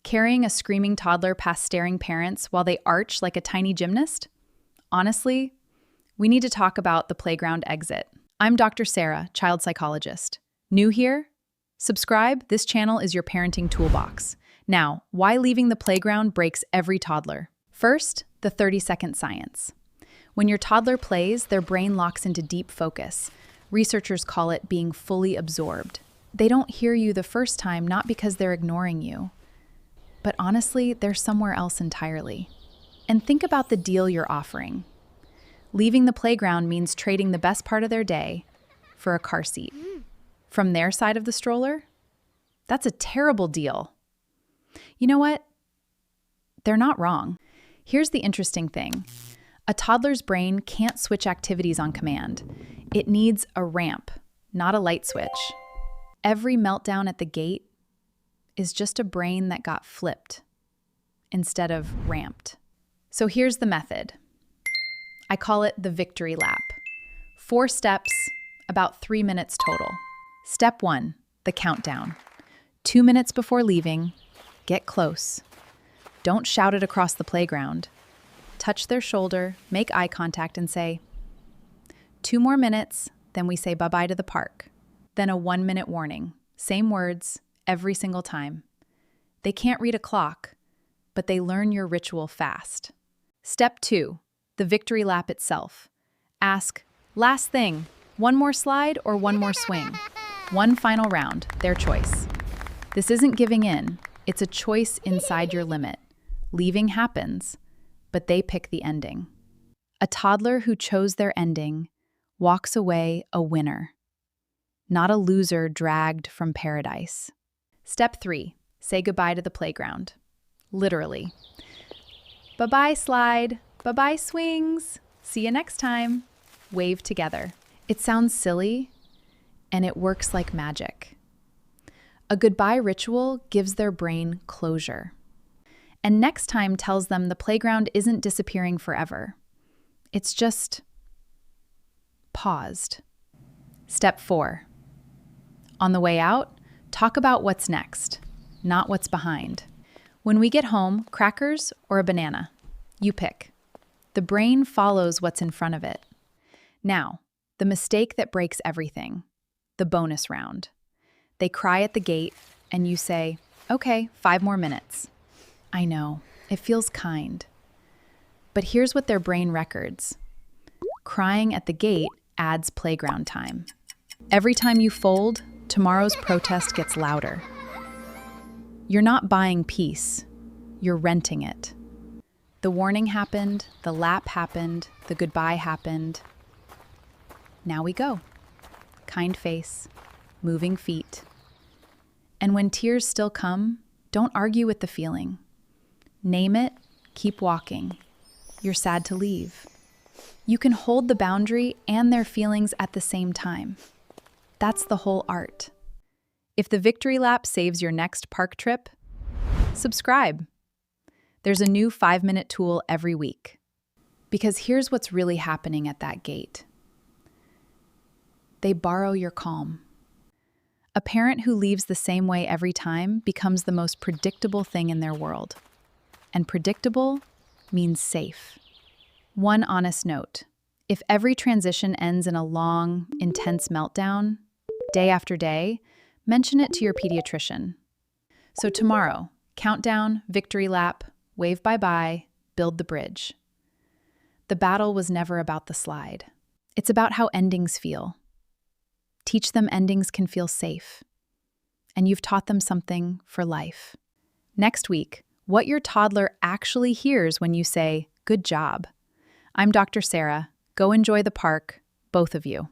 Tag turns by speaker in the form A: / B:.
A: Carrying a screaming toddler past staring parents while they arch like a tiny gymnast? Honestly, we need to talk about the playground exit. I'm Dr. Sara, child psychologist. New here? Subscribe. This channel is your parenting toolbox. Now, why leaving the playground breaks every toddler? First, the 30-second science. When your toddler plays, their brain locks into deep focus. Researchers call it being fully absorbed. They don't hear you the first time, not because they're ignoring you, but honestly, they're somewhere else entirely. And think about the deal you're offering. Leaving the playground means trading the best part of their day for a car seat. From their side of the stroller? That's a terrible deal. You know what? They're not wrong. Here's the interesting thing. A toddler's brain can't switch activities on command. It needs a ramp, not a light switch. Every meltdown at the gate is just a brain that got flipped instead of ramped. So here's the method. I call it the victory lap. 4 steps, about 3 minutes total. Step 1, the countdown. 2 minutes before leaving, get close. Don't shout it across the playground. Touch their shoulder, make eye contact, and say, 2 more minutes, then we say bye-bye to the park. Then a 1-minute warning. Same words, every single time. They can't read a clock, but they learn your ritual fast. Step 2, the victory lap itself. Ask, last thing, 1 more slide or 1 more swing? 1 final round, their choice. This isn't giving in, it's a choice inside your limit. Leaving happens, but they pick the ending. A toddler who chose their ending walks away a winner, not a loser dragged from paradise. Step 3, say goodbye to the playground. Literally. Bye-bye slide, bye-bye swings, see you next time. Wave together. It sounds silly, and it works like magic. A goodbye ritual gives their brain closure. And next time tells them the playground isn't disappearing forever. It's just paused. Step 4. On the way out, talk about what's next, not what's behind. When we get home, crackers or a banana? You pick. The brain follows what's in front of it. Now, the mistake that breaks everything, the bonus round. They cry at the gate, and you say, okay, 5 more minutes. I know, it feels kind. But here's what their brain records. Crying at the gate adds playground time. Every time you fold, tomorrow's protest gets louder. You're not buying peace, you're renting it. The warning happened, the lap happened, the goodbye happened. Now we go. Kind face, moving feet. And when tears still come, don't argue with the feeling. Name it, keep walking. You're sad to leave. You can hold the boundary and their feelings at the same time. That's the whole art. If the victory lap saves your next park trip, subscribe. There's a new 5-minute tool every week. Because here's what's really happening at that gate. They borrow your calm. A parent who leaves the same way every time becomes the most predictable thing in their world. And predictable means safe. One honest note. If every transition ends in a long, intense meltdown, day after day, mention it to your pediatrician. So tomorrow, countdown, victory lap, wave bye-bye, build the bridge. The battle was never about the slide. It's about how endings feel. Teach them endings can feel safe. And you've taught them something for life. Next week, what your toddler actually hears when you say, good job. I'm Dr. Sara. Go enjoy the park, both of you.